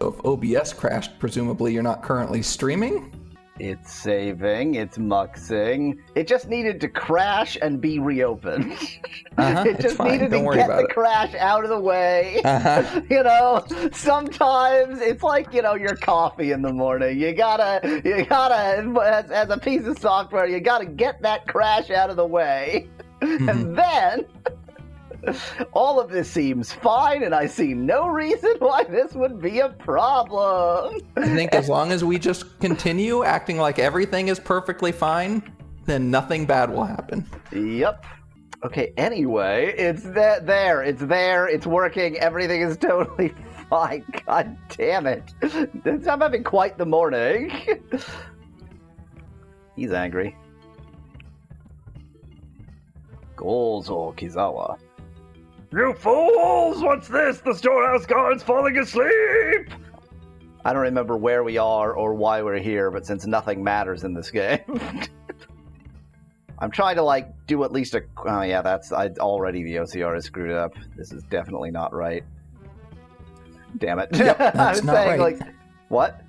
So if OBS crashed, presumably you're not currently streaming? It's saving, it's muxing. It just needed to crash and be reopened. It just needed to get the crash out of the way. You know, sometimes it's like, you know, your coffee in the morning. You gotta, as a piece of software, you gotta get that crash out of the way. And then all of this seems fine, and I see no reason why this would be a problem. I think as long as we just continue acting like everything is perfectly fine, then nothing bad will happen. Yep. Okay, anyway, it's there, it's working, everything is totally fine. God damn it. I'm having quite the morning. He's angry. Gozo Kizawa. You fools! What's this? The storehouse guard's falling asleep! I don't remember where we are or why we're here, but since nothing matters in this game. I'm trying to, like, do at least a... Oh, yeah, already the OCR is screwed up. This is definitely not right. Damn it. Yep, that's not right. Like, what?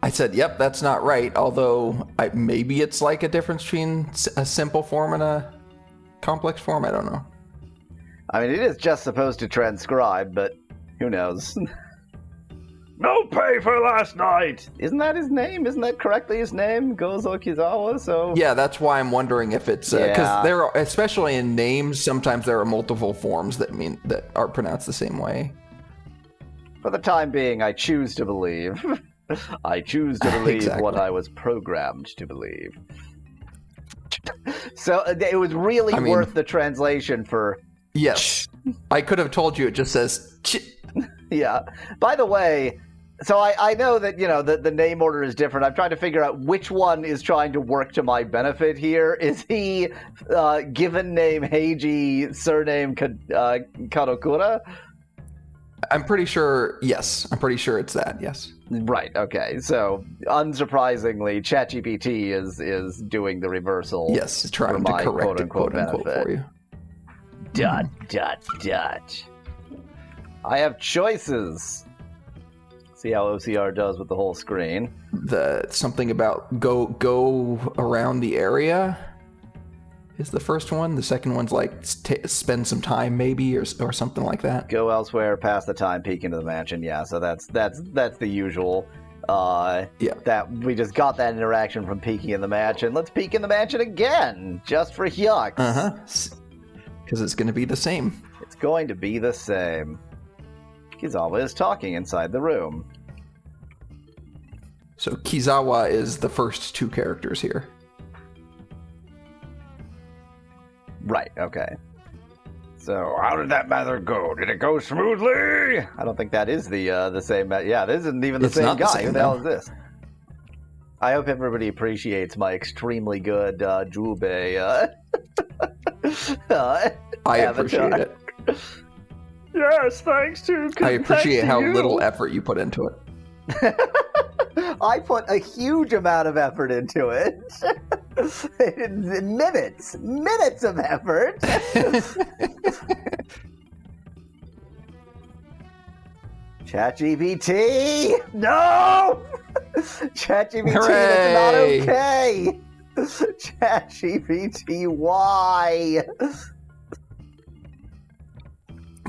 I said, yep, that's not right, although maybe it's like a difference between a simple form and a complex form, I don't know. I mean, it is just supposed to transcribe, but who knows? No pay for last night! Isn't that his name? Isn't that correctly his name? Gozo Kizawa, so... Yeah, that's why I'm wondering if it's... Because there are, especially in names, sometimes there are multiple forms that are pronounced the same way. For the time being, I choose to believe. I choose to believe exactly what I was programmed to believe. So it was really worth the translation for... Yes. I could have told you it just says... Yeah. By the way, so I know that, you know, the name order is different. I'm trying to figure out which one is trying to work to my benefit here. Is he given name Heiji, surname Kadokura? I'm pretty sure, yes. I'm pretty sure it's that, yes. Right, okay. So, unsurprisingly, ChatGPT is doing the reversal. Yes, trying to correct it, quote-unquote, for you. ... I have choices. See how OCR does with the whole screen. Something about go around the area is the first one. The second one's like spend some time maybe or something like that. Go elsewhere, pass the time, peek into the mansion. Yeah, so that's the usual. That we just got that interaction from peeking in the mansion. Let's peek in the mansion again, just for yucks. Because it's going to be the same. It's going to be the same. Kizawa is talking inside the room. So Kizawa is the first two characters here. Right, okay. So how did that matter go? Did it go smoothly? I don't think that is the same... Yeah, this isn't even the same guy. Who the hell is this? I hope everybody appreciates my extremely good Jubei I appreciate it. Yes, thanks to... I appreciate how little effort you put into it. I put a huge amount of effort into it. Minutes of effort. ChatGPT! No! ChatGPT, that's not okay! ChatGPT, why?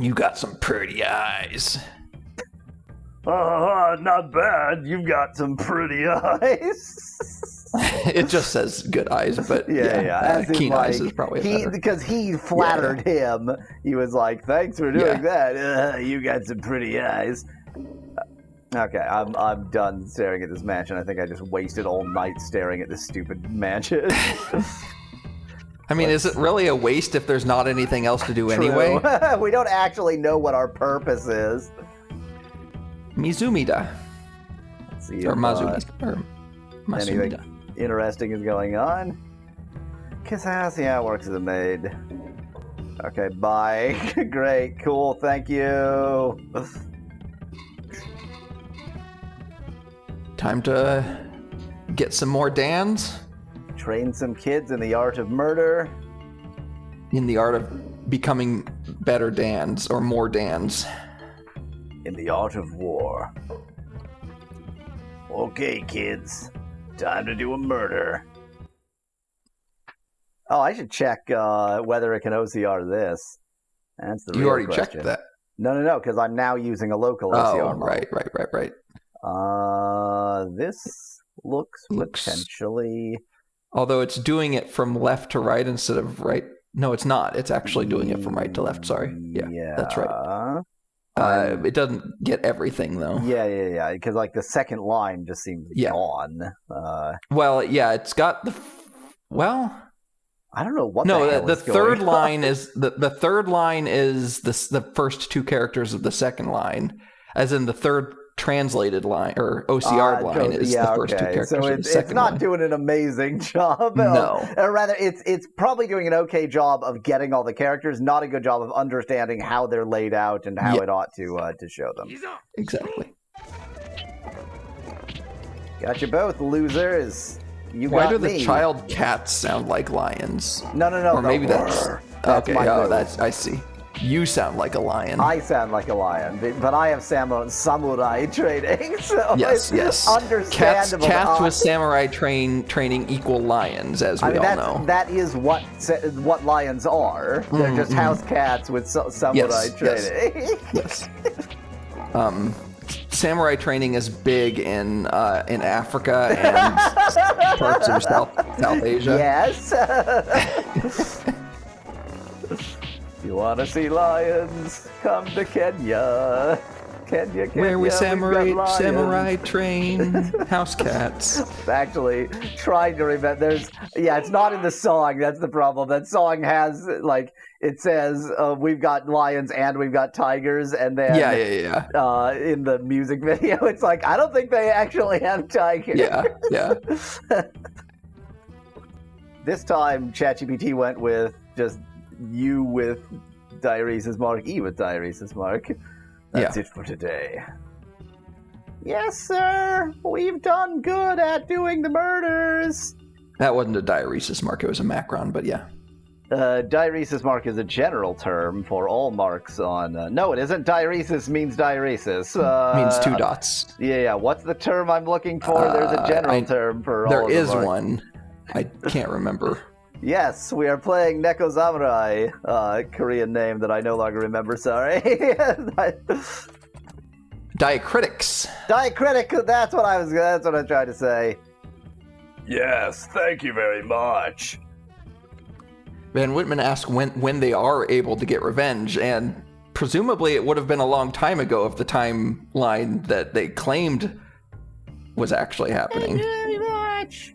You got some pretty eyes. Not bad. You've got some pretty eyes. It just says good eyes, but keen eyes is probably better. Because he flattered him. He was like, thanks for doing that. You got some pretty eyes. Okay, I'm done staring at this mansion. I think I just wasted all night staring at this stupid mansion. I mean, is it really a waste if there's not anything else to do anyway? We don't actually know what our purpose is. Mizumida. Let's see or Mazumida. Or Masumida. Anything interesting is going on. Kissasia works as a maid. Okay, bye. Great, cool, thank you. Time to get some more Dans. Train some kids in the art of murder. In the art of becoming better Dans, or more Dans. In the art of war. Okay, kids. Time to do a murder. Oh, I should check whether it can OCR this. That's the real You already question. checked that. No, because I'm now using a local OCR model. Right. This looks potentially... Although it's doing it from left to right instead of right. No, it's not. It's actually doing it from right to left. Sorry. Yeah. That's right. It doesn't get everything, though. Yeah. Because, like, the second line just seems gone. Well, yeah, it's got the... Well... I don't know what the third line is the third line is the first two characters of the second line, as in the third translated line or OCR line is the first two characters of the second line. It's not doing an amazing job. No, or rather, it's probably doing an okay job of getting all the characters, not a good job of understanding how they're laid out and how it ought to show them. Exactly. Got you both, losers. Why do the child cats sound like lions? No. Or maybe that's okay. That's I see. You sound like a lion. I sound like a lion, but I have samurai training, so yes. Understandable. Cats with samurai training equal lions, as we all know. That is what lions are. They're just house cats with samurai training. Yes. Samurai training is big in Africa and parts of South Asia. Yes. You want to see lions? Come to Kenya. Kenya. Where we samurai train house cats. Actually, trying to remember. It's not in the song. That's the problem. That song has it says we've got lions and we've got tigers, and then in the music video, it's like I don't think they actually have tigers. Yeah. This time, ChatGPT went with just U with diaresis mark, E with diaresis mark. That's it for today. Yes, sir. We've done good at doing the murders. That wasn't a diaresis mark. It was a macron, but yeah. Diaresis mark is a general term for all marks on... no, it isn't. Diaresis means diaresis. Means two dots. Yeah. What's the term I'm looking for? There's a general term for all of them. There is one. I can't remember. Yes, we are playing Neko Zamurai, Korean name that I no longer remember, sorry. Diacritics. Diacritic, that's what I tried to say. Yes, thank you very much. Van Whitman asked when they are able to get revenge, and presumably it would have been a long time ago if the timeline that they claimed was actually happening. Thank you very much.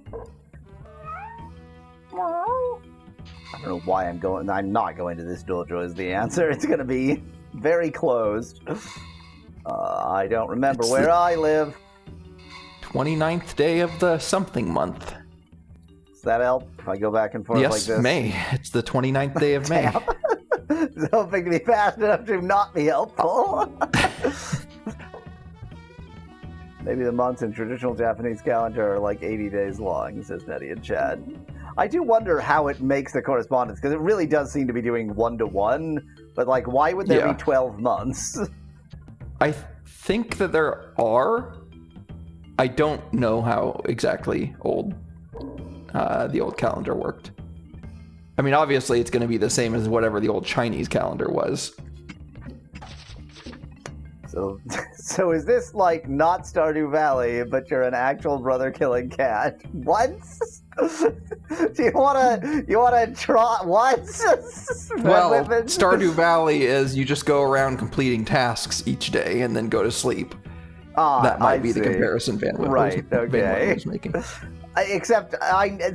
I don't know why I'm not going to this dojo is the answer. It's going to be very closed. I don't remember where I live. 29th day of the something month. Does that help if I go back and forth like this? Yes, May. It's the 29th day of May. I was hoping to be fast enough to not be helpful. Maybe the months in traditional Japanese calendar are like 80 days long, says Nettie in chat. I do wonder how it makes the correspondence, because it really does seem to be doing 1-to-1, but why would there be 12 months? I think that there are. I don't know how exactly old the old calendar worked. I mean, obviously it's going to be the same as whatever the old Chinese calendar was. So is this not Stardew Valley, but you're an actual brother-killing cat? What? Do you wanna try what? Well, Stardew Valley is you just go around completing tasks each day and then go to sleep. That might be the comparison Van Whitman was making. Except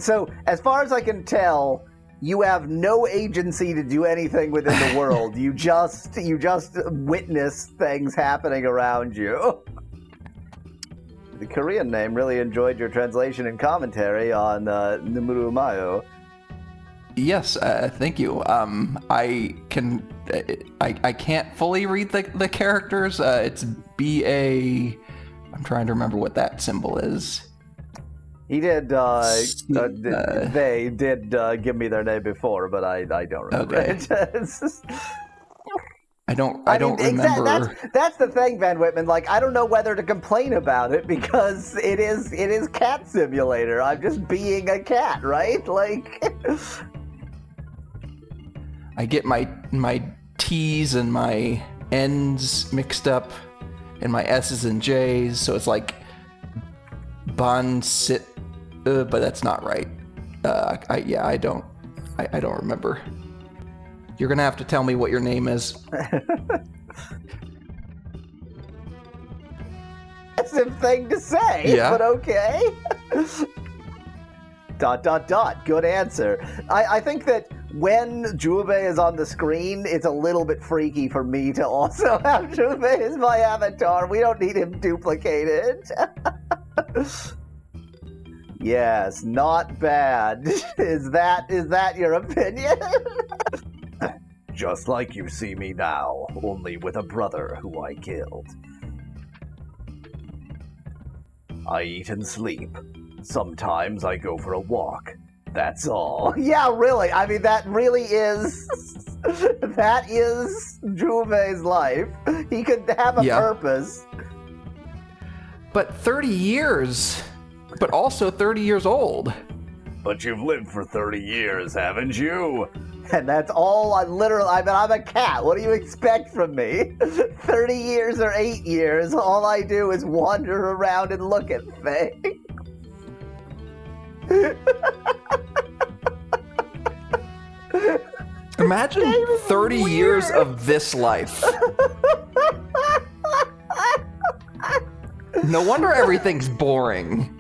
so as far as I can tell, you have no agency to do anything within the world. You just witness things happening around you. The Korean name really enjoyed your translation and commentary on Numuru Mayo. Yes, thank you. I can't fully read the characters. It's BA. I'm trying to remember what that symbol is. He did. They did give me their name before, but I don't remember it. I don't remember. That's the thing, Van Whitman. Like, I don't know whether to complain about it because it is Cat Simulator. I'm just being a cat, right? Like, I get my T's and my N's mixed up, and my S's and J's. So it's like Bonsit, but that's not right. I don't remember. You're gonna have to tell me what your name is. That's a thing to say, but okay. ... Good answer. I think that when Jubei is on the screen, it's a little bit freaky for me to also have Jubei as my avatar. We don't need him duplicated. Yes, not bad. Is that your opinion? Just like you see me now, only with a brother who I killed. I eat and sleep. Sometimes I go for a walk. That's all. Yeah, really. I mean, that is Jubei's life. He could have a purpose. But 30 years, but also 30 years old. But you've lived for 30 years, haven't you? And that's all I'm a cat. What do you expect from me? 30 years or 8 years, all I do is wander around and look at things. Imagine 30 years of this life. No wonder everything's boring.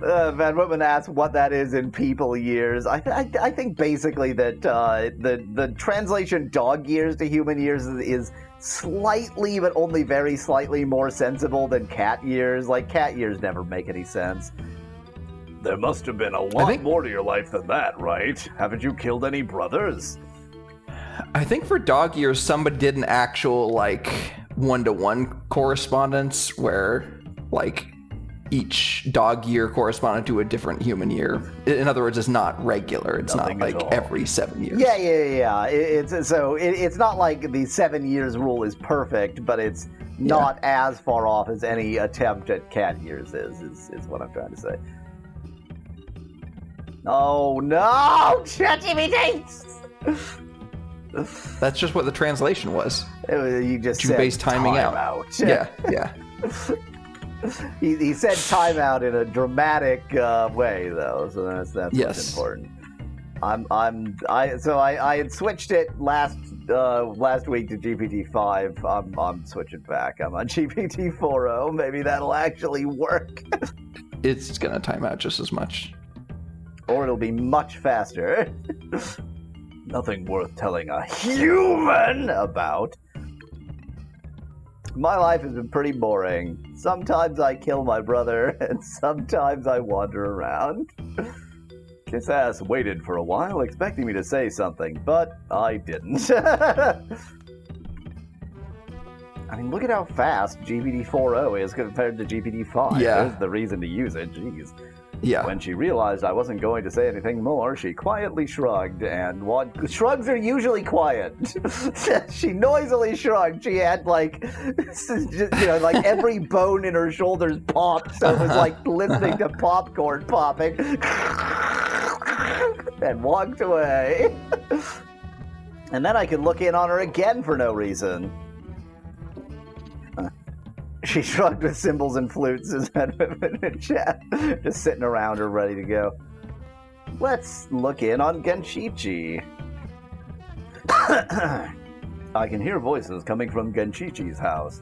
Van Whitman asks what that is in people years. I think basically that the translation dog years to human years is slightly, but only very slightly more sensible than cat years. Like, cat years never make any sense. There must have been a lot more to your life than that, right? Haven't you killed any brothers? I think for dog years, somebody did an actual, like, one-to-one correspondence where, like, each dog year corresponded to a different human year. In other words, it's not regular. It's Nothing not like every 7 years. Yeah. It's not like the 7 years rule is perfect, but it's not as far off as any attempt at cat years is what I'm trying to say. Oh no! ChatGPT! That's just what the translation was. You just Jubei's said timing out. Yeah. He said timeout in a dramatic way, though, so that's what's important. I had switched it last week to GPT-5. I'm switching back. I'm on GPT-4o. Maybe that'll actually work. It's gonna time out just as much. Or it'll be much faster. Nothing worth telling a human about. My life has been pretty boring. Sometimes I kill my brother, and sometimes I wander around. Kiss ass waited for a while, expecting me to say something, but I didn't. I mean, look at how fast GPT-4o is compared to GPT-5. Yeah. There's the reason to use it, jeez. Yeah. When she realized I wasn't going to say anything more, she quietly shrugged, and shrugs are usually quiet. She noisily shrugged. She had, like, like every bone in her shoulders popped, so it was like listening to popcorn popping. And walked away. And then I could look in on her again for no reason. She shrugged with cymbals and flutes as in chat, just sitting around her ready to go. Let's look in on Genshichi. I can hear voices coming from Genshichi's house.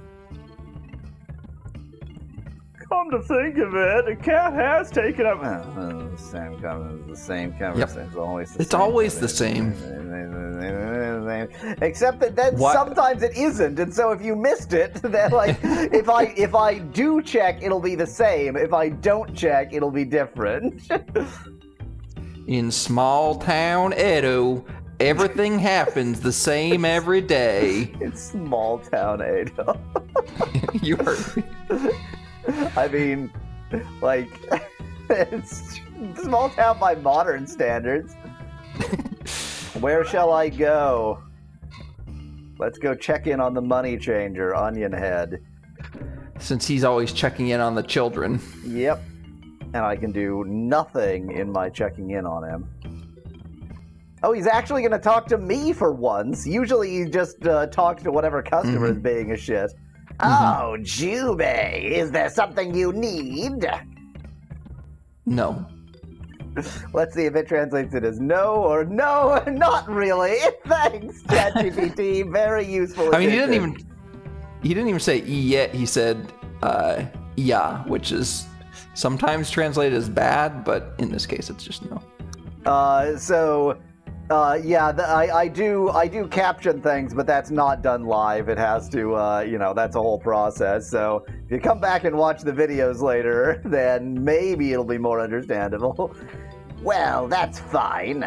Come to think of it, a cat has taken up... the same conversation. Yep. It's always the same. Except that then sometimes it isn't, and so if you missed it, then like if I do check, it'll be the same. If I don't check, it'll be different. In small town Edo, everything happens the same every day. It's small town Edo. You heard me. I mean, like, it's small town by modern standards. Where shall I go? Let's go check in on the money changer, Onion Head. Since he's always checking in on the children. Yep. And I can do nothing in my checking in on him. Oh, he's actually going to talk to me for once. Usually he just talks to whatever customer is being a shit. Oh, Jubei, is there something you need? No. Let's see if it translates it as no or no, not really. Thanks, ChatGPT. Very useful. I mean, he didn't even say yet. He said yeah, which is sometimes translated as bad, but in this case, it's just no. I do caption things, but that's not done live. It has to, that's a whole process. So if you come back and watch the videos later, then maybe it'll be more understandable. Well, that's fine.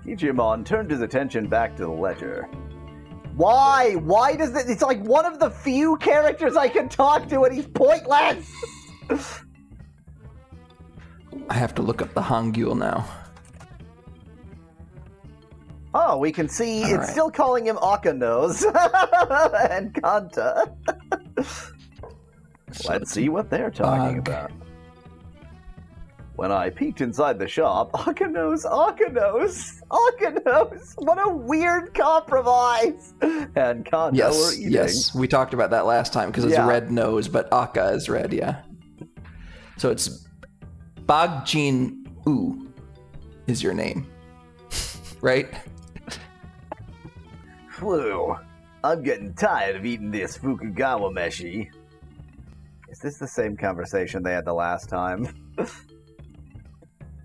Digimon turned his attention back to the ledger. Why? Why does it? It's like one of the few characters I can talk to, and he's pointless. I have to look up the Hangul now. Oh, we can see it's still calling him Akanos and Kanta. Let's see what they're talking about. When I peeked inside the shop, Akanos, what a weird compromise! And Kanta were eating. Yes, we talked about that last time because it's red nose, but Aka is red, yeah. So it's Bagjin U is your name, right? Flu, I'm getting tired of eating this Fukugawa meshi. Is this the same conversation they had the last time?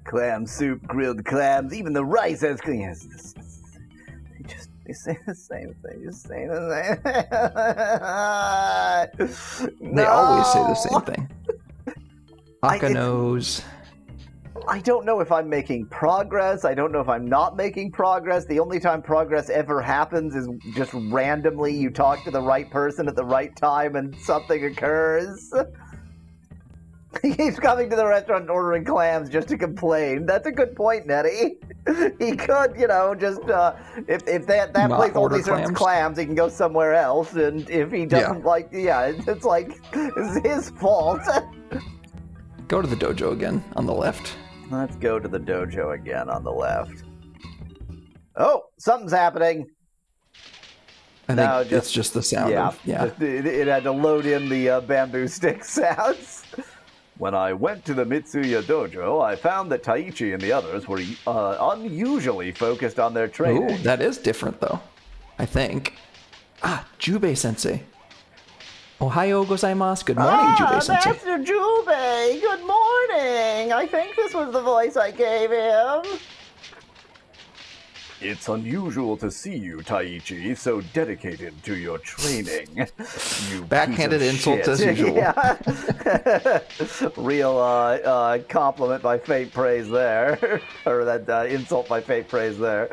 Clam soup, grilled clams, even the rice has clean. They say the same thing. Just saying the same. They always say the same thing. Akanos. I don't know if I'm making progress. I don't know if I'm not making progress. The only time progress ever happens is just randomly you talk to the right person at the right time and something occurs. He keeps coming to the restaurant and ordering clams just to complain. That's a good point, Nettie. He could, just, if that place only serves clams, he can go somewhere else. And if he doesn't it's his fault. Go to the dojo again on the left. Let's go to the dojo again on the left. Oh, something's happening. I think it's just the sound. It had to load in the bamboo stick sounds. When I went to the Mitsuya dojo, I found that Taichi and the others were unusually focused on their training. Ooh, that is different, though. I think. Jubei-sensei. Ohayo gozaimasu. Good morning, Jubei-sensei. Master Jubei, good morning. I think this was the voice I gave him. It's unusual to see you, Taichi, so dedicated to your training. You backhanded insults as usual. Real compliment by fate praise there. Or that insult by fate praise there.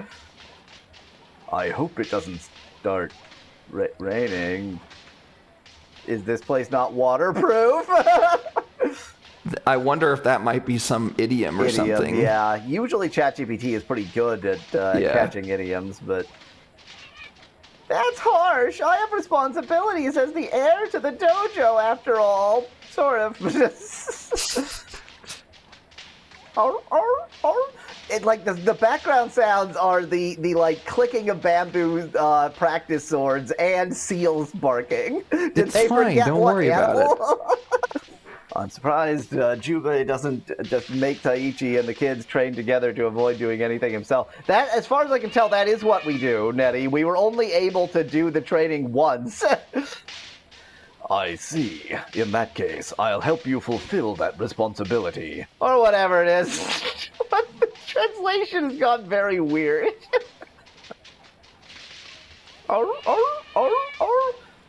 I hope it doesn't start raining. Is this place not waterproof? I wonder if that might be some idiom or something. Yeah, usually ChatGPT is pretty good at catching idioms, but that's harsh. I have responsibilities as the heir to the dojo, after all. Sort of. The background sounds are the clicking of bamboo practice swords and seals barking. It's fine. Don't worry about it. I'm surprised Jubei doesn't just make Taichi and the kids train together to avoid doing anything himself. That, as far as I can tell, that is what we do, Nettie. We were only able to do the training once. I see. In that case, I'll help you fulfill that responsibility. Or whatever it is. The translation has gone very weird.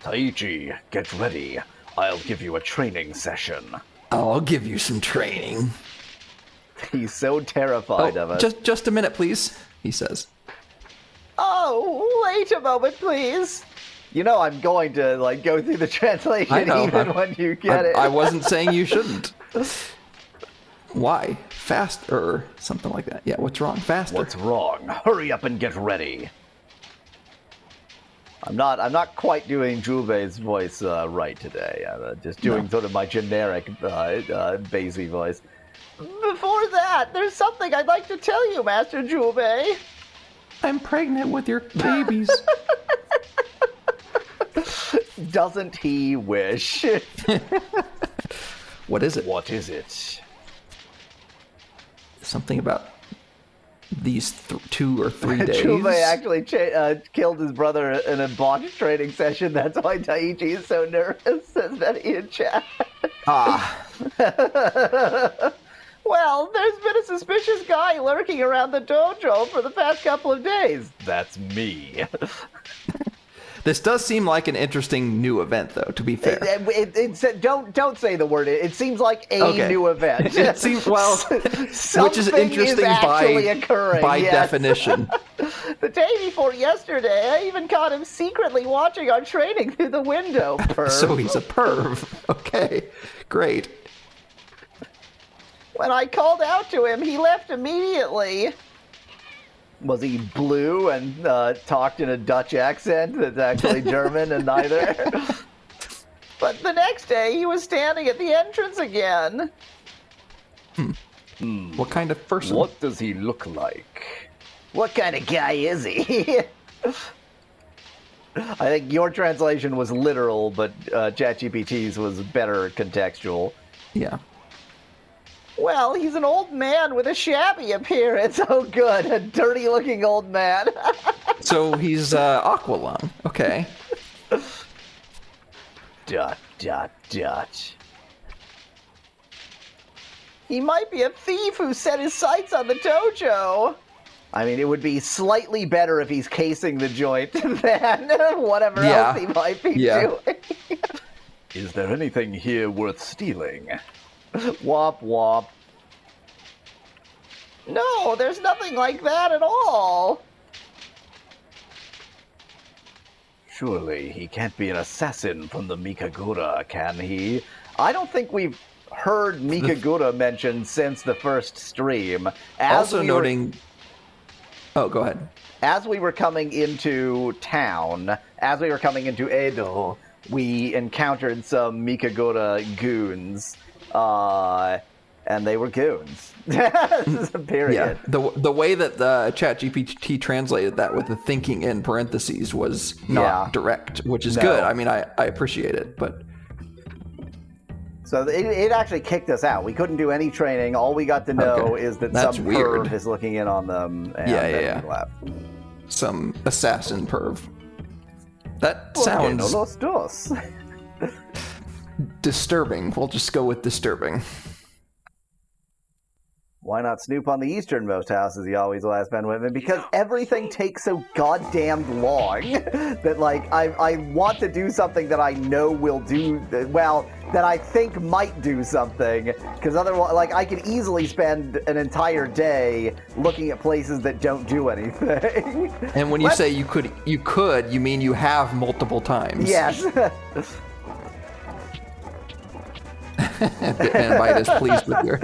Taichi, get ready. I'll give you a training session. I'll give you some training. He's so terrified of it. Just a minute, please, he says. Oh, wait a moment, please. I'm going to go through the translation even when you get it. I wasn't saying you shouldn't. Why? Faster, or something like that. Yeah, what's wrong? Faster. What's wrong? Hurry up and get ready. I'm not quite doing Jubei's voice right today. I'm just doing sort of my generic Basie voice. Before that, there's something I'd like to tell you, Master Jubei. I'm pregnant with your babies. Doesn't he wish? What is it? What is it? Something about these 2 or 3 days. Jubei actually killed his brother in a botched training session. That's why Taichi is so nervous, says Betty in chat. Well, there's been a suspicious guy lurking around the dojo for the past couple of days. That's me. This does seem like an interesting new event, though, to be fair. Don't say the word. It seems like a new event. It seems, well, which is interesting by definition. The day before yesterday, I even caught him secretly watching our training through the window. Perv. So he's a perv. Okay, great. When I called out to him, he left immediately. Was he blue and talked in a Dutch accent that's actually German and neither? But the next day, he was standing at the entrance again. What kind of person? What does he look like? What kind of guy is he? I think your translation was literal, but ChatGPT's was better contextual. Yeah. Well, he's an old man with a shabby appearance. Oh, good. A dirty-looking old man. So he's Aqualung. Okay. ... He might be a thief who set his sights on the dojo. I mean, it would be slightly better if he's casing the joint than whatever else he might be doing. Is there anything here worth stealing? Womp womp. No, there's nothing like that at all. Surely he can't be an assassin from the Mikagura, can he? I don't think we've heard Mikagura mentioned since the first stream. Oh, go ahead. As we were coming into town, as we were coming into Edo, we encountered some Mikagura goons. And they were goons. Period. Yeah. The way that the ChatGPT translated that with the thinking in parentheses was not direct, which is good. I mean, I appreciate it, but... So it actually kicked us out. We couldn't do any training. All we got to know is that some perv is looking in on them and then we left. Some assassin perv. That sounds... los dos. Disturbing. We'll just go with disturbing. Why not snoop on the easternmost houses you always will ask Ben Whitman? Because everything takes so goddamn long that, like, I want to do something that I know will do, well, that I think might do something. Because otherwise, like, I could easily spend an entire day looking at places that don't do anything. And when you say you could, you mean you have multiple times. Yes. And Bite is pleased with your...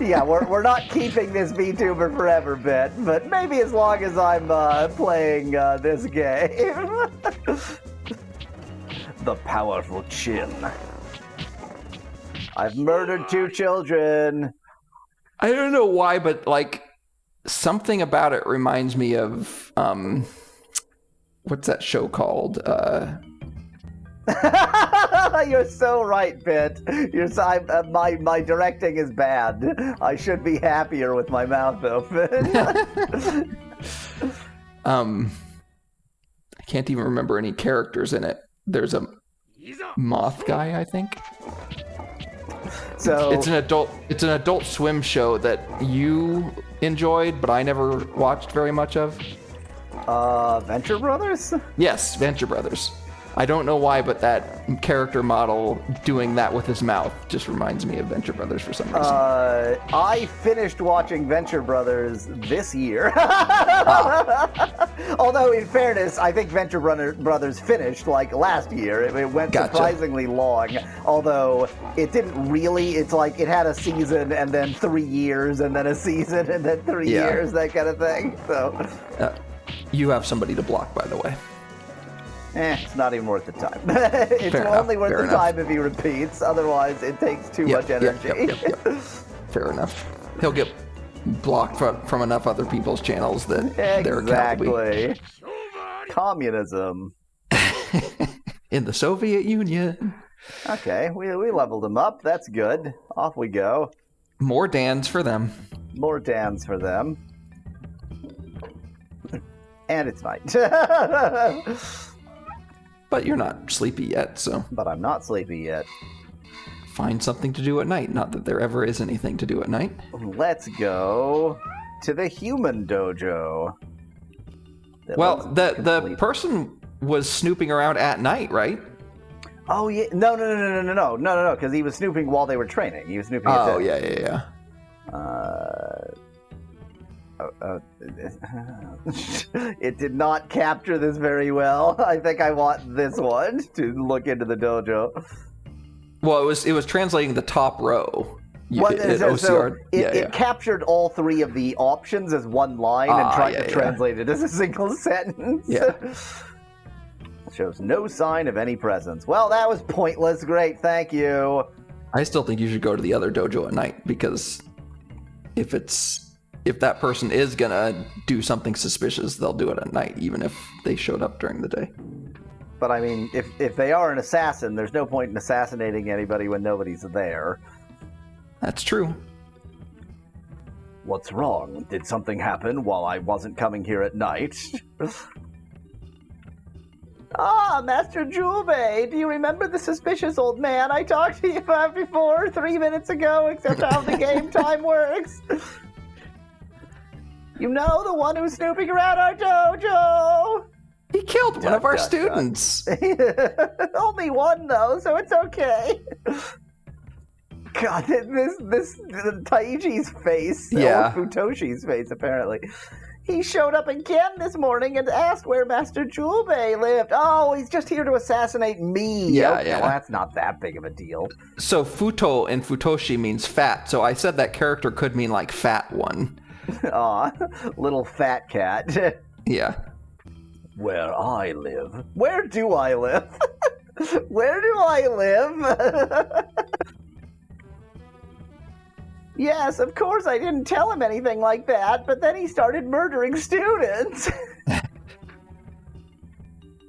Yeah, we're not keeping this VTuber forever, Ben, but maybe as long as I'm playing this game. The powerful chin. I've murdered 2 children. I don't know why, but like something about it reminds me of what's that show called? You're so right, Bit. My directing is bad. I should be happier with my mouth open. I can't even remember any characters in it. There's a moth guy, I think. So it's an adult swim show that you enjoyed, but I never watched very much of. Venture Brothers? Yes, Venture Brothers. I don't know why, but that character model doing that with his mouth just reminds me of Venture Brothers for some reason. I finished watching Venture Brothers this year. Although, in fairness, I think Venture Brothers finished like last year. It went surprisingly long. Although it didn't really. It's like it had a season and then 3 years and then a season and then 3 years, that kind of thing. So you have somebody to block, by the way. It's not even worth the time. It's only worth the time if he repeats. Otherwise, it takes too much energy. Yep. Fair enough. He'll get blocked from enough other people's channels that their account will be... Communism. In the Soviet Union. Okay, we leveled him up. That's good. Off we go. More Dans for them. More Dans for them. And it's night. But you're not sleepy yet, so... But I'm not sleepy yet. Find something to do at night. Not that there ever is anything to do at night. Let's go to the human dojo. Well, the person was snooping around at night, right? Oh, yeah. No, because he was snooping while they were training. He was snooping at Oh, yeah. It did not capture this very well. I think I want this one to look into the dojo. Well, it was translating the top row. It captured all three of the options as one line and tried to translate it as a single sentence. Yeah. Shows no sign of any presence. Well, that was pointless. Great, thank you. I still think you should go to the other dojo at night, because if that person is gonna do something suspicious, they'll do it at night, even if they showed up during the day. But I mean, if they are an assassin, there's no point in assassinating anybody when nobody's there. That's true. What's wrong? Did something happen while I wasn't coming here at night? Master Julbei, do you remember the suspicious old man I talked to you about before 3 minutes ago, except how the game time works? You know, the one who's snooping around our dojo! He killed one of our students! Only one, though, so it's okay. God, this Taiji's face, or Futoshi's face, apparently. He showed up again this morning and asked where Master Julbei lived. Oh, he's just here to assassinate me. Yeah. Well, that's not that big of a deal. So Futo in Futoshi means fat, so I said that character could mean like fat one. Aw, little fat cat. Yeah. Where I live. Where do I live? Where do I live? Yes, of course I didn't tell him anything like that, but then he started murdering students.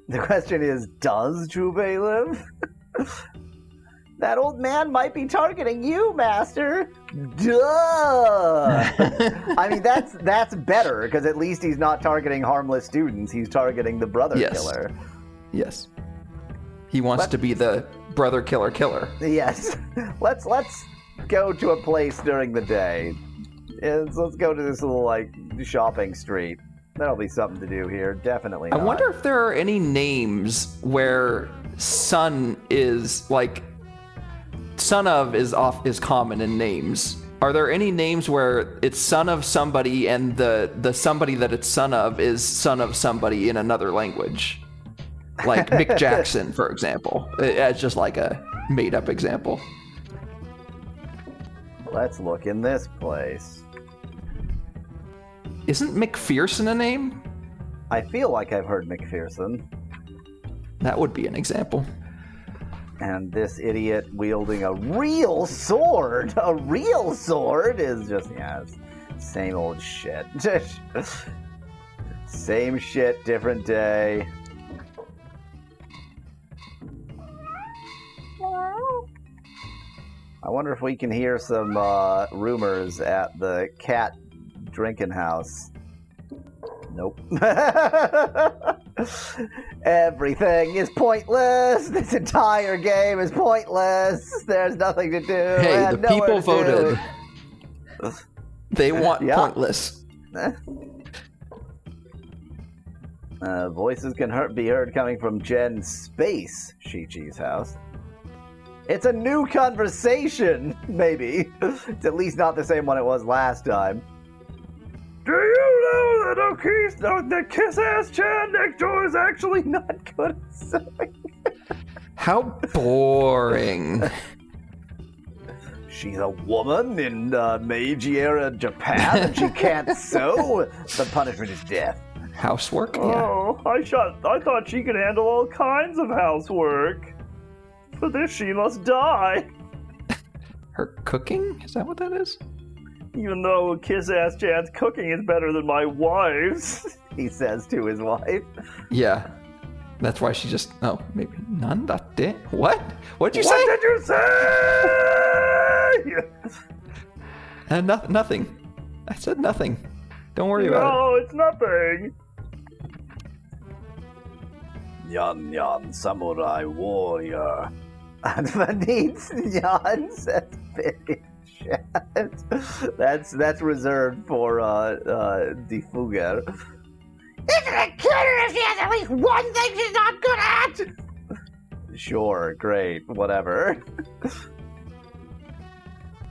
The question is, does Julbei live? That old man might be targeting you, Master. Duh! I mean, that's better, because at least he's not targeting harmless students. He's targeting the brother killer. Yes. He wants to be the brother killer. Yes. Let's go to a place during the day. Let's go to this little, shopping street. That'll be something to do here. Definitely not. I wonder if there are any names where son is, son of is common in names. Are there any names where it's son of somebody and the somebody that it's son of is son of somebody in another language? Like Mick Jackson, for example. It's just like a made-up example. Let's look in this place. Isn't McPherson a name? I feel like I've heard McPherson. That would be an example. And this idiot wielding a real sword. A real sword is just, it's same old shit. Same shit, different day. I wonder if we can hear some rumors at the cat drinking house. Nope. Everything is pointless. This entire game is pointless. There's nothing to do. Hey, the people voted. They want pointless. Voices can be heard coming from Jen Space, Shichi's house. It's a new conversation, maybe. It's at least not the same one it was last time. Do you know that the kiss-ass Chad next door is actually not good at sewing? How boring. She's a woman in Meiji era Japan and she can't sew. The punishment is death. Housework? Oh, I thought she could handle all kinds of housework. For this, she must die. Her cooking? Is that what that is? Even though Kiss-Ass Jan's cooking is better than my wife's, he says to his wife. Yeah. That's why she just... Oh, maybe... Nandate? What? What'd you say? What did you say? Nothing. I said nothing. Don't worry about it. No, it's nothing. Yan Samurai Warrior. Underneath Yan says very chat. That's reserved for the Fugger. Isn't it killer if she has at least one thing she's not good at? Sure, great, whatever.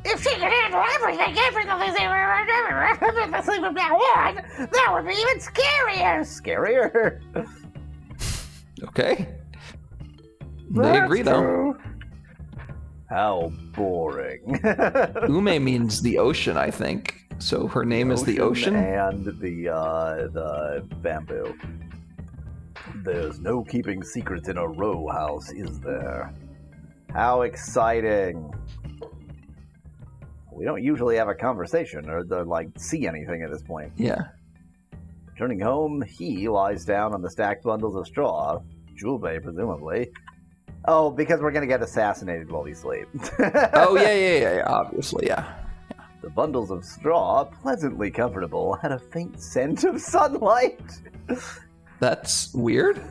If she could handle everything effortlessly from now on, that would be even scarier. Scarier? Okay. They agree, though. How boring. Ume means the ocean, I think. So her name is the ocean? And the bamboo. There's no keeping secrets in a row house, is there? How exciting. We don't usually have a conversation or see anything at this point. Yeah. Returning home, he lies down on the stacked bundles of straw. Julbe, presumably. Oh, because we're going to get assassinated while we sleep. Oh, yeah, obviously, yeah. The bundles of straw, pleasantly comfortable, had a faint scent of sunlight. That's weird.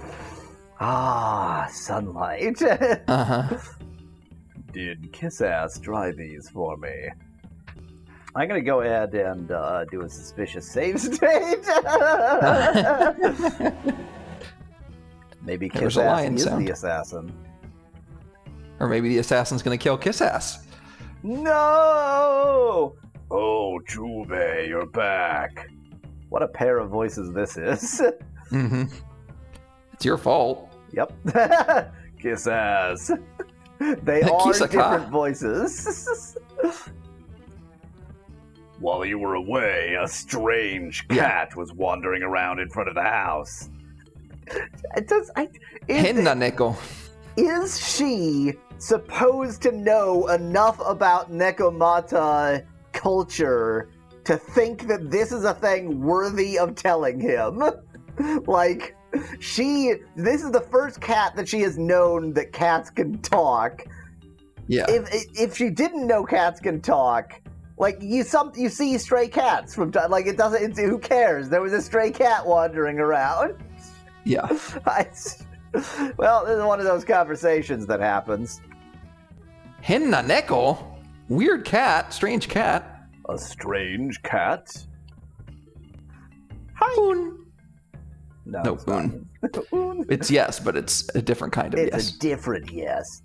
Ah, sunlight. Uh-huh. Did Kiss-Ass dry these for me? I'm going to go ahead and do a suspicious save state. Maybe Kiss-Ass is the assassin. Or maybe the assassin's going to kill Kiss-Ass. No! Oh, Julbe, you're back. What a pair of voices this is. Mm-hmm. It's your fault. Yep. Kiss-Ass. They are different voices. While you were away, a strange cat was wandering around in front of the house. Henna Neko. Is she supposed to know enough about Nekomata culture to think that this is a thing worthy of telling him? This is the first cat that she has known that cats can talk. Yeah. If she didn't know cats can talk, you see stray cats from it doesn't. Who cares? There was a stray cat wandering around. Yeah. Well, this is one of those conversations that happens. Henna Neko? Weird cat. Strange cat. A strange cat? Hi. Boon. No, Boon. It's yes, but it's a different kind of yes. It's a different yes.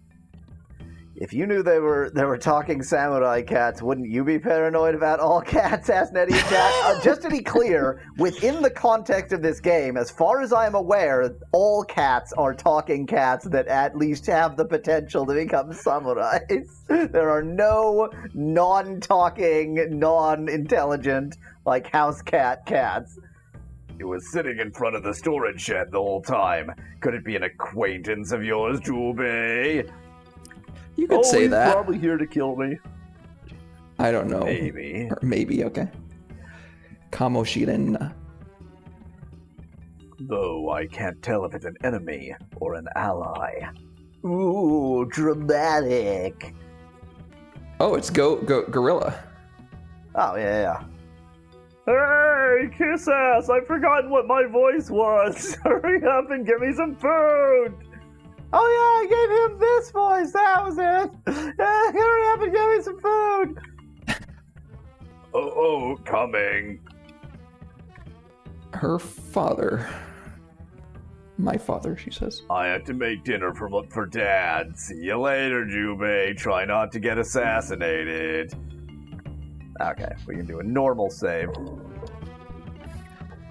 If you knew they were talking samurai cats, wouldn't you be paranoid about all cats? Asked Nettie Cat. Just to be clear, within the context of this game, as far as I am aware, all cats are talking cats that at least have the potential to become samurais. There are no non-talking, non-intelligent, house cats. It was sitting in front of the storage shed the whole time. Could it be an acquaintance of yours, Julbe? You could say he's that. Probably here to kill me. I don't know. Maybe. Or maybe, okay. Kamoshiren. Though I can't tell if it's an enemy or an ally. Ooh, dramatic. Oh, it's Gorilla. Oh, yeah. Hey, Kiss-Ass, I've forgotten what my voice was. Hurry up and give me some food. Oh, yeah, I gave him this voice. That was it. Hurry up and give me some food. Oh, coming. Her father. My father, she says. I have to make dinner for Dad. See you later, Julbe. Try not to get assassinated. Okay, we can do a normal save.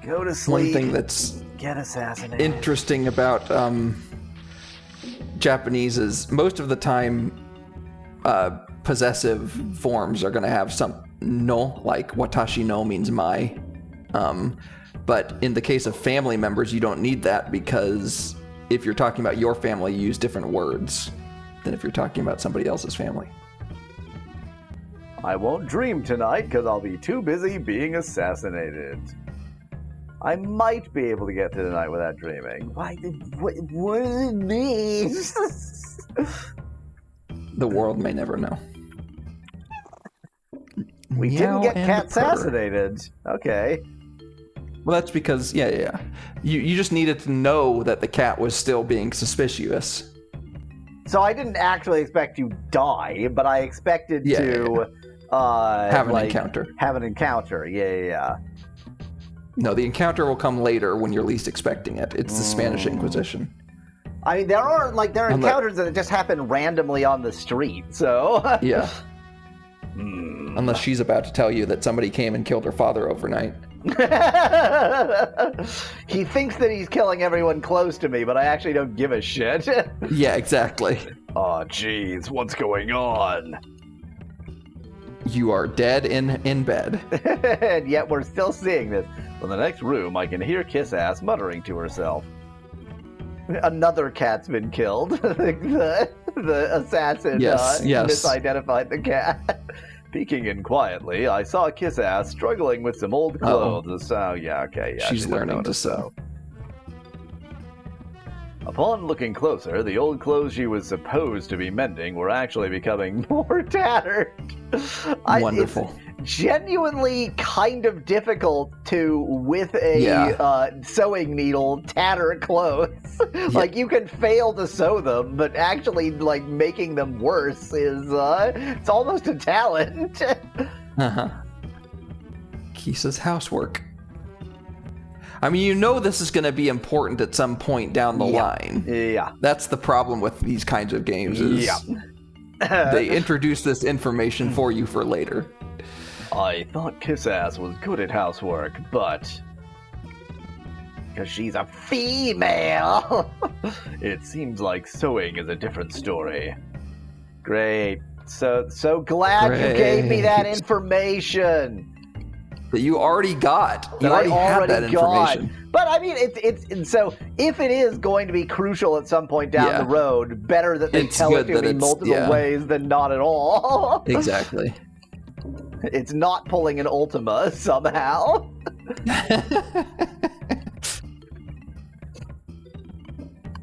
Go to sleep. One thing that's get assassinated. Interesting about Japanese is most of the time possessive forms are going to have some no, like watashi no means my. But in the case of family members, you don't need that because if you're talking about your family, you use different words than if you're talking about somebody else's family. I won't dream tonight because I'll be too busy being assassinated. I might be able to get to tonight without dreaming. What does it mean? The world may never know. We didn't get cat assassinated. Okay. Well, that's because, yeah. You just needed to know that the cat was still being suspicious. So I didn't actually expect you die, but I expected to have an encounter. Have an encounter, yeah. No, the encounter will come later when you're least expecting it. It's the Spanish Inquisition. I mean, there are encounters that just happen randomly on the street, so... Yeah. Unless she's about to tell you that somebody came and killed her father overnight. He thinks that he's killing everyone close to me, but I actually don't give a shit. Yeah, exactly. Oh, jeez, what's going on? You are dead in bed. And yet we're still seeing this. In the next room, I can hear Kiss-Ass muttering to herself. Another cat's been killed. the assassin misidentified the cat. Peeking in quietly, I saw Kiss-Ass struggling with some old clothes. So, yeah. She's learning to sew. Upon looking closer, the old clothes she was supposed to be mending were actually becoming more tattered. Wonderful. It's genuinely kind of difficult to, with a sewing needle, tatter clothes. Like, you can fail to sew them, but actually, like, making them worse is, it's almost a talent. Kisa's housework. I mean, you know this is going to be important at some point down the line. Yeah. That's the problem with these kinds of games is they introduce this information for you for later. I thought Kiss-Ass was good at housework, but... because she's a female! It seems like sewing is a different story. Great. So glad you gave me that information! That you already got. You already have that information. But I mean, it's so if it is going to be crucial at some point down the road, better that they tell it to me multiple ways than not at all. Exactly. It's not pulling an Ultima somehow.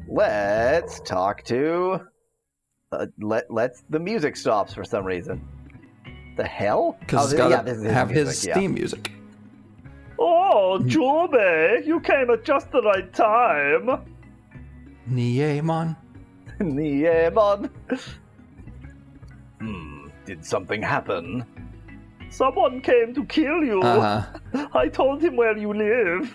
Let's talk to. Let's. The music stops for some reason. The hell? Because it's got to have his theme music. Oh, Jobe, you came at just the right time. Niemon. Niemon. Did something happen? Someone came to kill you. I told him where you live.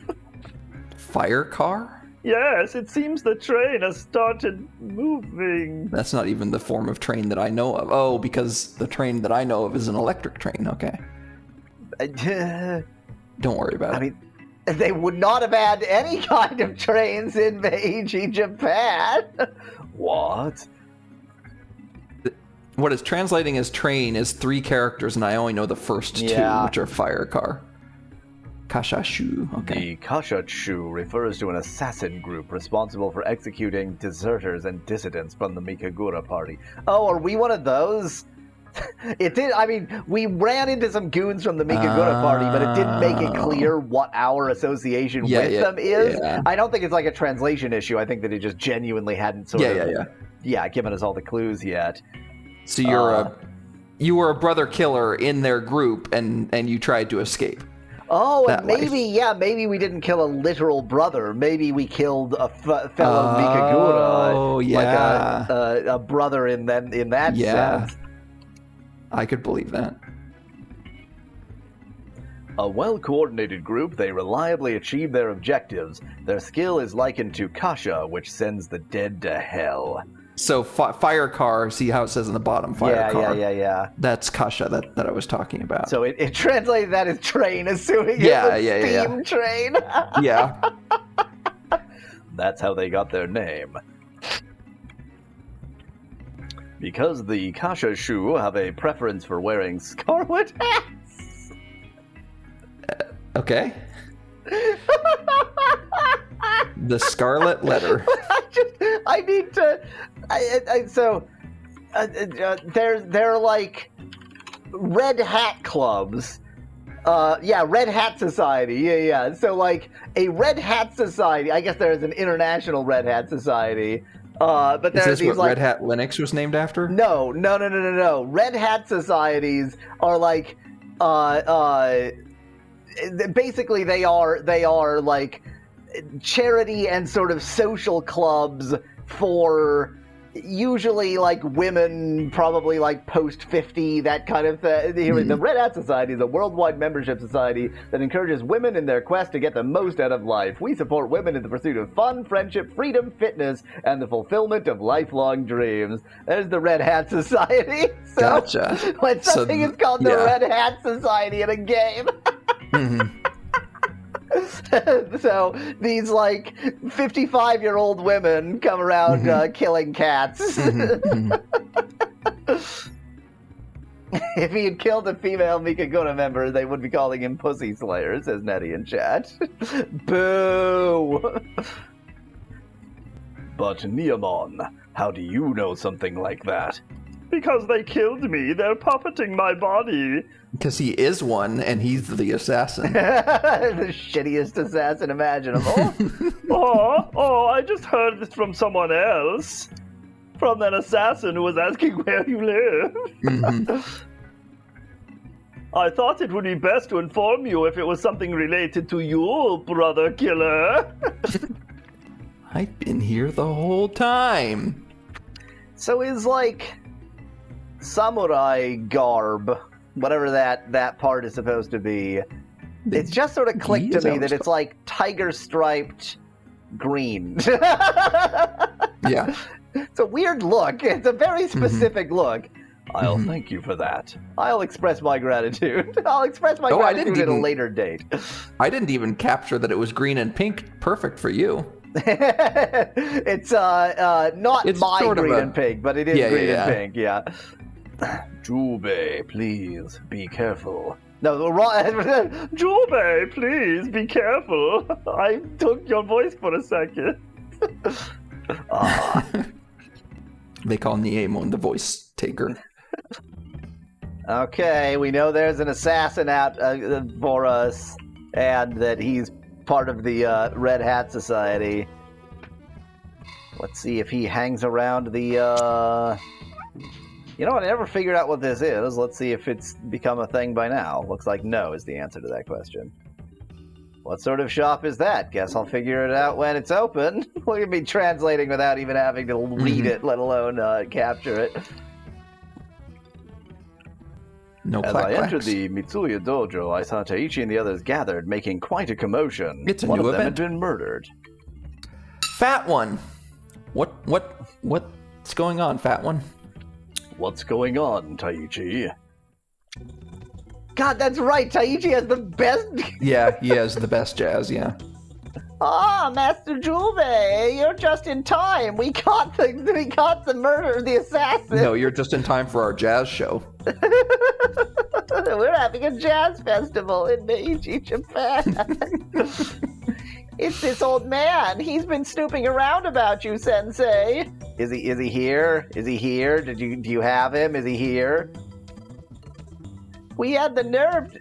Fire car? Yes, it seems the train has started moving. That's not even the form of train that I know of. Oh, because the train that I know of is an electric train. Okay. Don't worry about it. I mean, they would not have had any kind of trains in Meiji, Japan. What? What is translating as train is 3 characters, and I only know the first 2, which are fire car. Kashashu. Okay. The Kashashu refers to an assassin group responsible for executing deserters and dissidents from the Mikagura party. Oh, are we one of those? It did. I mean, we ran into some goons from the Mikagura party, but it didn't make it clear what our association with them is. Yeah. I don't think it's like a translation issue. I think that it just genuinely hadn't sort of given us all the clues yet. So you were a brother killer in their group, and you tried to escape. Oh, and maybe we didn't kill a literal brother. Maybe we killed a fellow Mikagura. Oh, yeah. Like a brother in that sense. I could believe that. A well-coordinated group, they reliably achieve their objectives. Their skill is likened to Kasha, which sends the dead to hell. So fire car, see how it says in the bottom, fire car. Yeah. That's Kasha that I was talking about. So it translated that as train, assuming it was steam train. Yeah. That's how they got their name. Because the Kashashu have a preference for wearing scarlet hats. Okay. The Scarlet Letter. I need to. They're like Red Hat clubs. Red Hat Society. Yeah. So like a Red Hat Society. I guess there is an international Red Hat Society. But there is this are these what Red Hat Linux was named after? No. Red Hat societies are like, basically they are like charity and sort of social clubs for usually like women, probably like post 50, that kind of thing. The Red Hat Society is a worldwide membership society that encourages women in their quest to get the most out of life. We support women in the pursuit of fun, friendship, freedom, fitness, and the fulfillment of lifelong dreams. There's the Red Hat Society. So gotcha. When something is called the Red Hat Society in a game. So these like 55-year-old women come around killing cats. If he had killed a female Mikagura member, they would be calling him Pussy Slayer, says Nettie in chat. Boo! But Neomon, how do you know something like that? Because they killed me. They're puppeting my body. Because he is one, and he's the assassin. The shittiest assassin imaginable. I just heard this from someone else. From that assassin who was asking where you live. I thought it would be best to inform you if it was something related to you, brother killer. I've been here the whole time. So is like samurai garb, whatever that part is supposed to be, it's just sort of clicked to me that it's like tiger striped green. Yeah. It's a weird look. It's a very specific look. I'll thank you for that. I'll express my gratitude. I'll express my gratitude at a later date. I didn't even capture that it was green and pink. Perfect for you. It's not it's my sort green of and pink, but it is green and pink, yeah. Jube, please be careful. No, Jube, please be careful. I took your voice for a second. They call Niemon the voice taker. Okay, we know there's an assassin out for us, and that he's part of the Red Hat Society. Let's see if he hangs around the... You know what, I never figured out what this is. Let's see if it's become a thing by now. Looks like no is the answer to that question. What sort of shop is that? Guess I'll figure it out when it's open. Look at me translating without even having to read it, let alone capture it. No As I entered the Mitsuya dojo, I saw Taichi and the others gathered, making quite a commotion. It's a One new of them event. had been murdered. Fat one. What's going on, fat one? What's going on, Taichi? God, that's right. Taichi has the best. Yeah, he has the best jazz. Yeah. Ah, Master Jube, you're just in time. We caught the murder, the assassin. No, you're just in time for our jazz show. We're having a jazz festival in Meiji, Japan. It's this old man. He's been snooping around about you, Sensei. Is he here? Is he here? Do you have him? Is he here? He had the nerve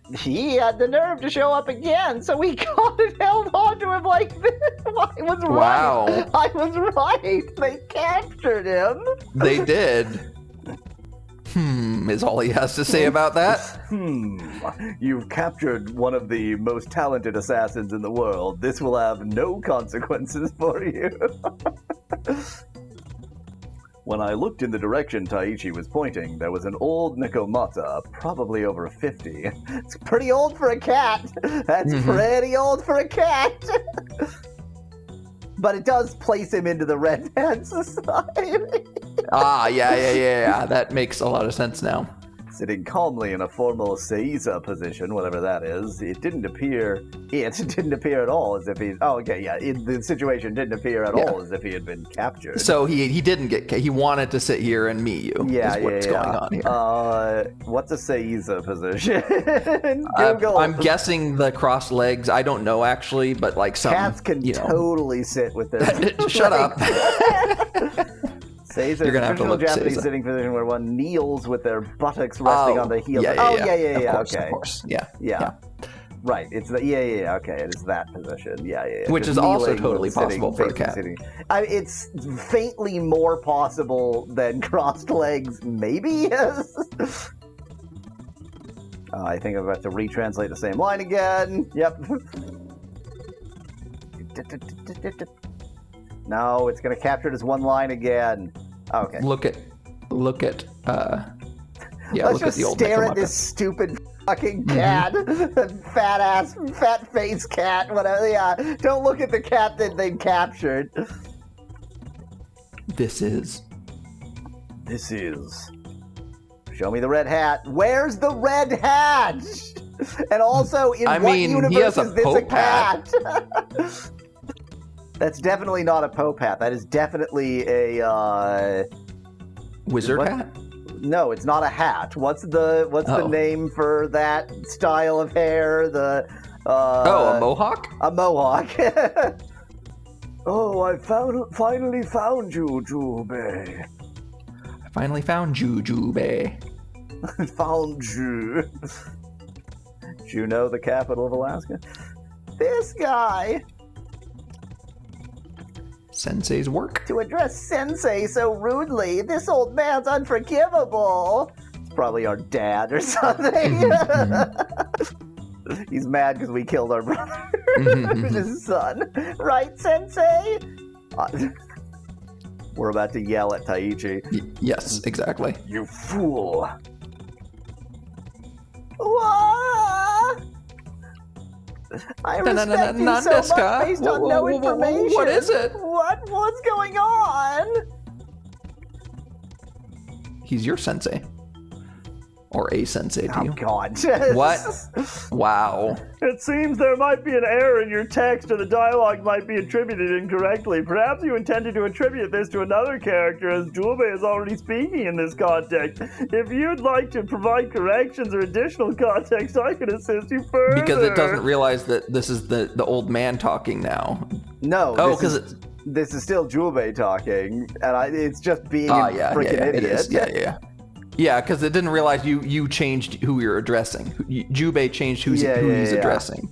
to show up again, so we caught and held on to him like this. I was right. Wow. I was right. They captured him. They did. Is all he has to say about that? You've captured one of the most talented assassins in the world. This will have no consequences for you. When I looked in the direction Taichi was pointing, there was an old Nekomata, probably over 50. It's pretty old for a cat. That's pretty old for a cat. But it does place him into the Red Hat Society. Yeah. That makes a lot of sense now. Sitting calmly in a formal seiza position, whatever that is, it didn't appear at all as if the situation didn't appear at all as if he had been captured. So he didn't he wanted to sit here and meet you. Is what's going on here. What's a seiza position? Google. I'm guessing the crossed legs. I don't know actually, but like some cats can totally sit with their shut up. Seiza You're gonna have to look Japanese Seiza. sitting position where one kneels with their buttocks resting on the heels. Of course. Yeah. Right. It's okay. It is that position. Yeah. Which just is also kneeling totally with sitting, possible for a cat. Sitting. It's faintly more possible than crossed legs, maybe. I think I'm about to retranslate the same line again. Yep. No, it's going to capture it as one line again. Okay. Look at Let's look just at the old stare Neko at this stupid fucking cat. Fat face cat, whatever. Yeah. Don't look at the cat that they captured. This is. Show me the red hat. Where's the red hat? And also, in what universe is this a cat? That's definitely not a Pope hat. That is definitely a Wizard hat? No, it's not a hat. What's the name for that style of hair? A mohawk? A mohawk. Oh, I finally found you, Jubei. I finally found you, Jubei. Found you. Juneau, the capital of Alaska. This guy. Sensei's work. To address Sensei so rudely, this old man's unforgivable. It's probably our dad or something. He's mad because we killed our brother. His son. Right, Sensei? We're about to yell at Taichi. Yes, exactly. You fool. What? I respect you so much based on no information. What is it? What's going on? He's your sensei. Or a sensei to you. Oh, God. What? Wow. It seems there might be an error in your text, or the dialogue might be attributed incorrectly. Perhaps you intended to attribute this to another character, as Jubei is already speaking in this context. If you'd like to provide corrections or additional context, I can assist you further. Because it doesn't realize that this is the old man talking now. No. Oh, because this is still Jubei talking, and it's just being a freaking idiot. It is. Yeah. Yeah, because it didn't realize you changed who you're addressing. Jubei changed who he's addressing.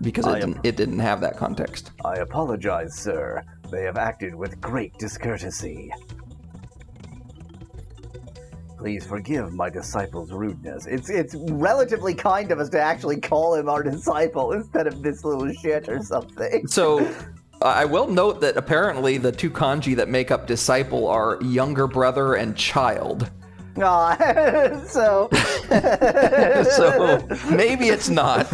Because it didn't have that context. I apologize, sir. They have acted with great discourtesy. Please forgive my disciple's rudeness. It's relatively kind of us to actually call him our disciple instead of this little shit or something. So, I will note that apparently the two kanji that make up disciple are younger brother and child. So maybe it's not.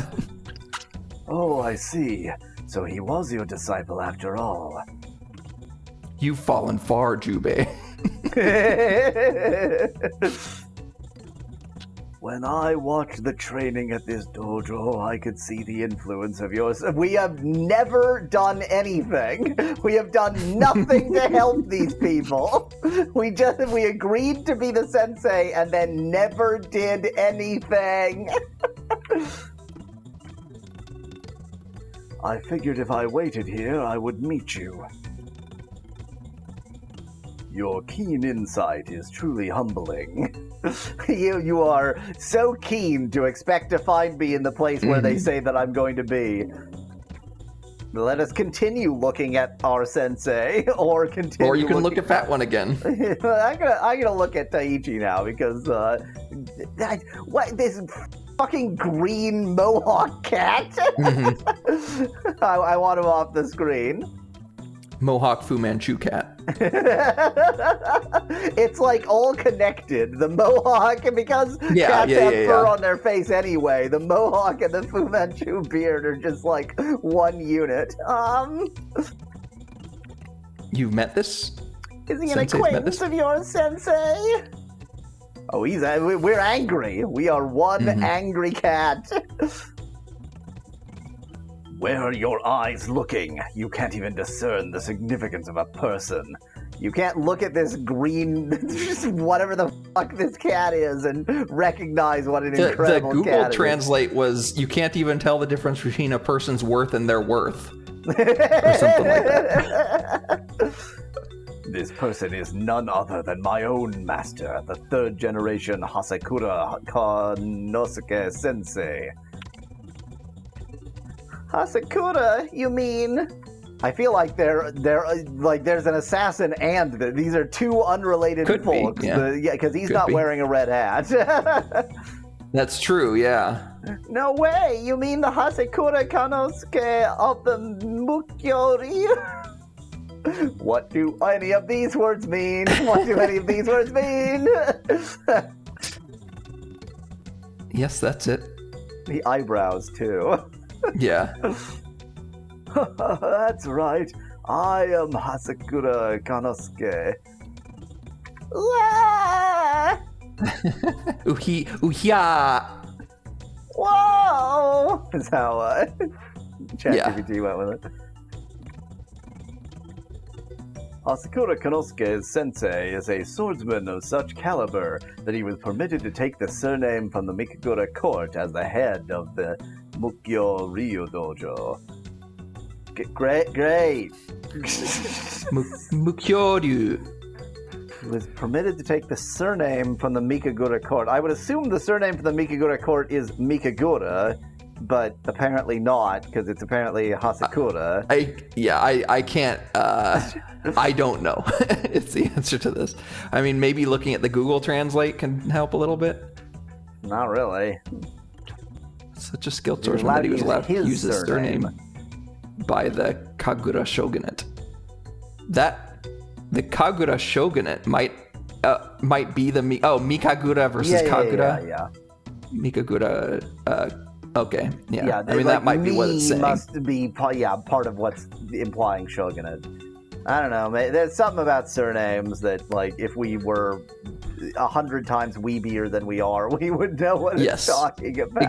Oh, I see. So he was your disciple after all. You've fallen far, Jubei. When I watched the training at this dojo, I could see the influence of yours. We have never done anything. We have done nothing to help these people. We agreed to be the sensei and then never did anything. I figured if I waited here, I would meet you. Your keen insight is truly humbling. You are so keen to expect to find me in the place where they say that I'm going to be. Let us continue looking at our sensei, or continue. Or you can look at Fat One again. I'm gonna look at Taichi now because what this fucking green mohawk cat? I want him off the screen. Mohawk Fu Manchu cat. It's like all connected. The mohawk, because cats have fur on their face anyway. The mohawk and the Fu Manchu beard are just like one unit. You've met this? Is he an acquaintance of yours, Sensei? Oh, we're angry. We are one angry cat. Where are your eyes looking? You can't even discern the significance of a person. You can't look at this green, whatever the fuck this cat is, and recognize what an incredible cat is. The Google Translate was, you can't even tell the difference between a person's worth and their worth. Or something like that. This person is none other than my own master, the third generation Hasekura Kanosuke Sensei. Hasekura, you mean? I feel like they're like there's an assassin and these are two unrelated folks. Because he's not wearing a red hat. That's true, yeah. No way! You mean the Hasekura Kanosuke of the Mukyori? What do any of these words mean? What do any of these words mean? Yes, that's it. The eyebrows, too. Yeah. That's right. I am Hasekura Kanosuke. Uhiya! Whoa! Is how ChatGPT went with it. Hasekura Kanosuke's sensei is a swordsman of such caliber that he was permitted to take the surname from the Mikagura court as the head of the Mukyo Ryu Dojo. Great. Mukyoryu. He was permitted to take the surname from the Mikagura court. I would assume the surname from the Mikagura court is Mikagura, but apparently not, because it's apparently Hasekura. I can't, I don't know. It's the answer to this. I mean, maybe looking at the Google Translate can help a little bit. Not really. Such a skilled swordsman that he was allowed to use his surname by the Kagura shogunate. The Kagura shogunate might be the Mikagura versus Kagura. Yeah. Mikagura. Okay. Yeah. I mean, that might be what it's saying. Must be part of what's implying shogunate. I don't know. There's something about surnames that, like, if we were 100 times weebier than we are, we would know what it's talking about.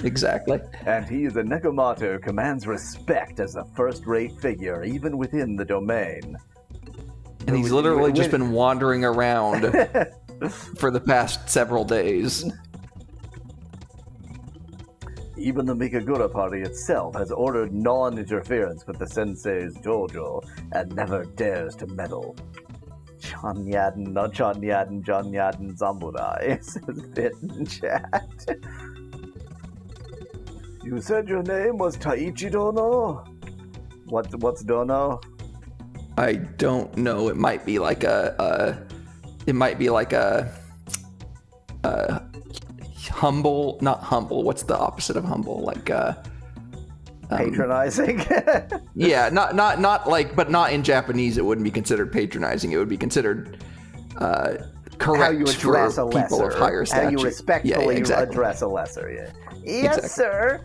Exactly. And he is a Nekomato who commands respect as a first-rate figure, even within the domain. And he's literally just been wandering around for the past several days. Even the Mikagura party itself has ordered non-interference with the sensei's dojo and never dares to meddle. John Yadden Zamurai, says Bit in chat. You said your name was Taichi Dono? What's Dono? I don't know. It might be like a humble, not humble. What's the opposite of humble? Like patronizing. Yeah, not like, but not in Japanese. It wouldn't be considered patronizing. It would be considered correct how you address for a lesser, people of higher stature. How you respectfully address a lesser. Yeah. Yes, sir.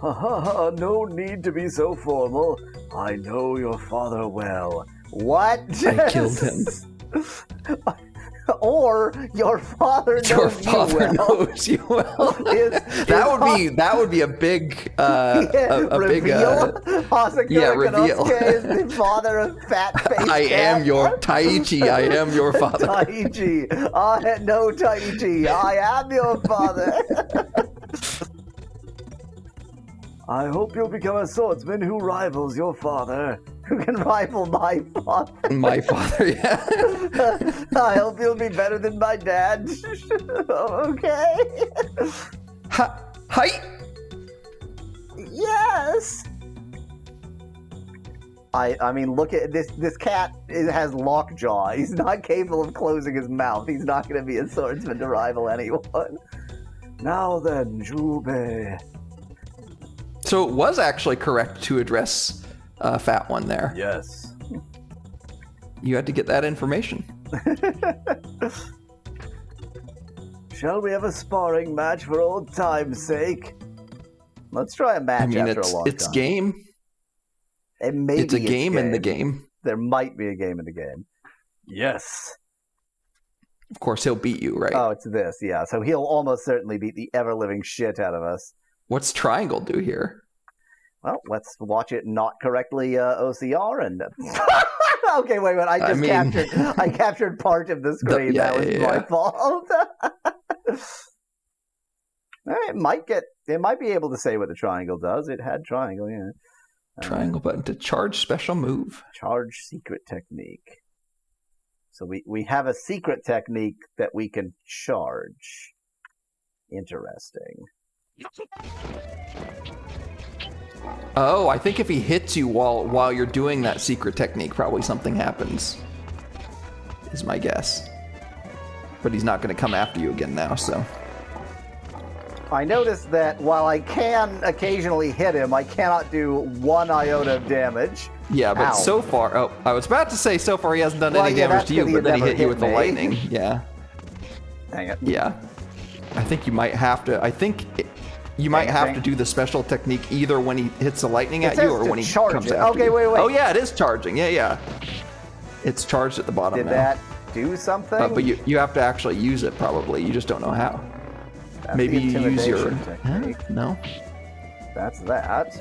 No need to be so formal. I know your father well. What? I killed him. Or your father knows knows you well. That would be a big reveal. Reveal. Is the father of fat face. I am your Taichi. I am your father. Taichi. No, Taichi. I am your father. I hope you'll become a swordsman who rivals your father. Who can rival my father? My father, yeah. I hope you'll be better than my dad. Okay. Hi. Yes. I mean, look at this. This cat has lockjaw. He's not capable of closing his mouth. He's not going to be a swordsman to rival anyone. Now then, Jubei. So it was actually correct to address Fat One there. Yes. You had to get that information. Shall we have a sparring match for old time's sake? Let's try a match after a long time. It's game. It's a game in the game. There might be a game in the game. Yes. Of course, he'll beat you, right? Oh, it's this, yeah. So he'll almost certainly beat the ever-living shit out of us. What's triangle do here? Well, let's watch it not correctly OCR and... Okay, wait. I captured part of the screen. That was my fault. It might be able to say what the triangle does. It had triangle, yeah. Triangle button to charge special move. Charge secret technique. So we have a secret technique that we can charge. Interesting. Oh, I think if he hits you while you're doing that secret technique, probably something happens. Is my guess. But he's not going to come after you again now, so... I noticed that while I can occasionally hit him, I cannot do 1 iota of damage. Yeah, but so far... Oh, I was about to say so far he hasn't done any damage to you, but then he hit you with the lightning. Yeah. Dang it. Yeah. I think you might have to... You might have to do the special technique either when he hits the lightning at you or when he comes after you. Wait. Oh, yeah, it is charging. Yeah. It's charged at the bottom now. Did that do something? But you have to actually use it, probably. You just don't know how. That's maybe you use your... technique. No? That's that.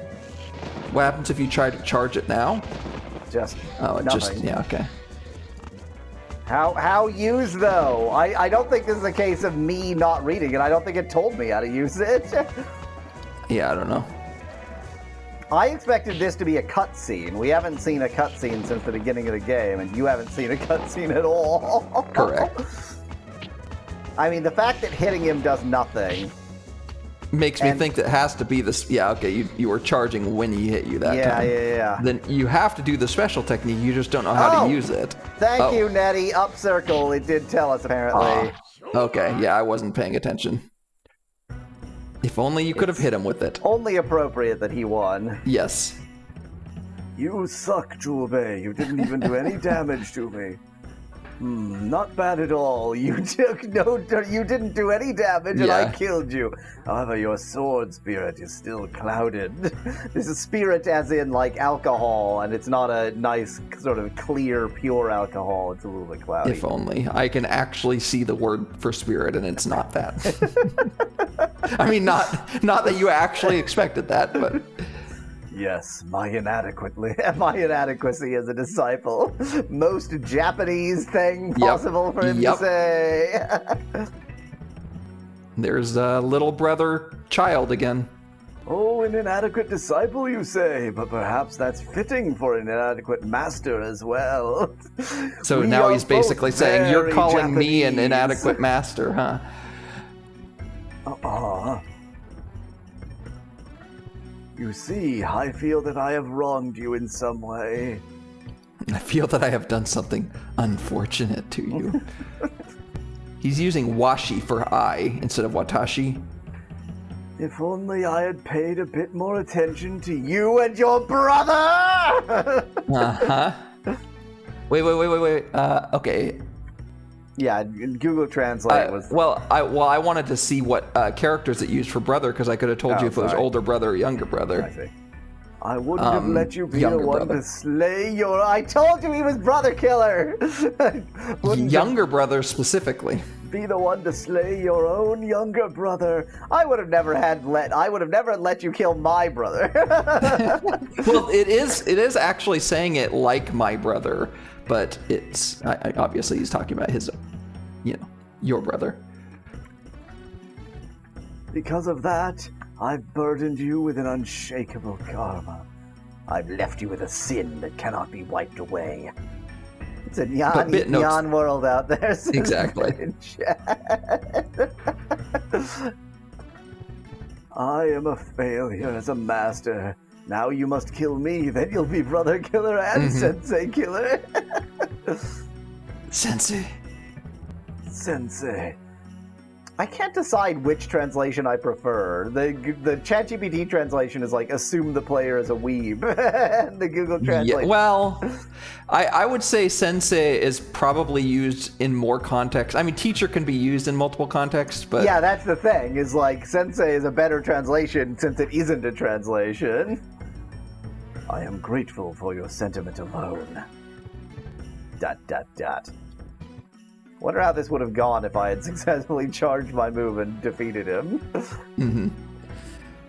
What happens if you try to charge it now? Just nothing. Just... Yeah, okay. How use, though? I don't think this is a case of me not reading it. I don't think it told me how to use it. Yeah, I don't know. I expected this to be a cutscene. We haven't seen a cutscene since the beginning of the game, and you haven't seen a cutscene at all. Correct. I mean, the fact that hitting him does nothing... makes me think that has to be this. Yeah, okay, you were charging when he hit you that time. Yeah. Then you have to do the special technique, you just don't know how to use it. Thank you, Nettie. Up circle, it did tell us, apparently. Okay, yeah, I wasn't paying attention. If only you could have hit him with it. Only appropriate that he won. Yes. You suck, Jubei. You didn't even do any damage to me. Not bad at all. You didn't do any damage, and I killed you. However, your sword spirit is still clouded. This is spirit as in, like, alcohol, and it's not a nice, sort of clear, pure alcohol. It's a little bit cloudy. If only. I can actually see the word for spirit, and it's not that. I mean, not that you actually expected that, but... Yes, my inadequacy as a disciple. Most Japanese thing possible for him to say. There's little brother child again. Oh, an inadequate disciple, you say? But perhaps that's fitting for an inadequate master as well. So now he's basically saying, you're calling Japanese. Me an inadequate master, huh? You see, I feel that I have wronged you in some way. I feel that I have done something unfortunate to you. He's using washi for I instead of watashi. If only I had paid a bit more attention to you and your brother! Wait. Okay. Yeah, Google Translate was... I wanted to see what characters it used for brother, because I could have told you if it was older brother or younger brother. I see. I wouldn't have let you be the one to slay your... I told you he was brother killer! Younger brother specifically. Be the one to slay your own younger brother. I would have never let you kill my brother. Well, it is actually saying it like my brother, but it's obviously he's talking about his, your brother. Because of that, I've burdened you with an unshakable karma. I've left you with a sin that cannot be wiped away. It's a neon world out there. Exactly. I am a failure as a master. Now you must kill me, then you'll be brother killer and sensei killer. Sensei. I can't decide which translation I prefer. The ChatGPT translation is like, assume the player is a weeb. And the Google Translate... Yeah, well, I would say sensei is probably used in more contexts. I mean, teacher can be used in multiple contexts, but... Yeah, that's the thing, is like, sensei is a better translation since it isn't a translation. I am grateful for your sentiment alone. ... Wonder how this would have gone if I had successfully charged my move and defeated him. Mm-hmm.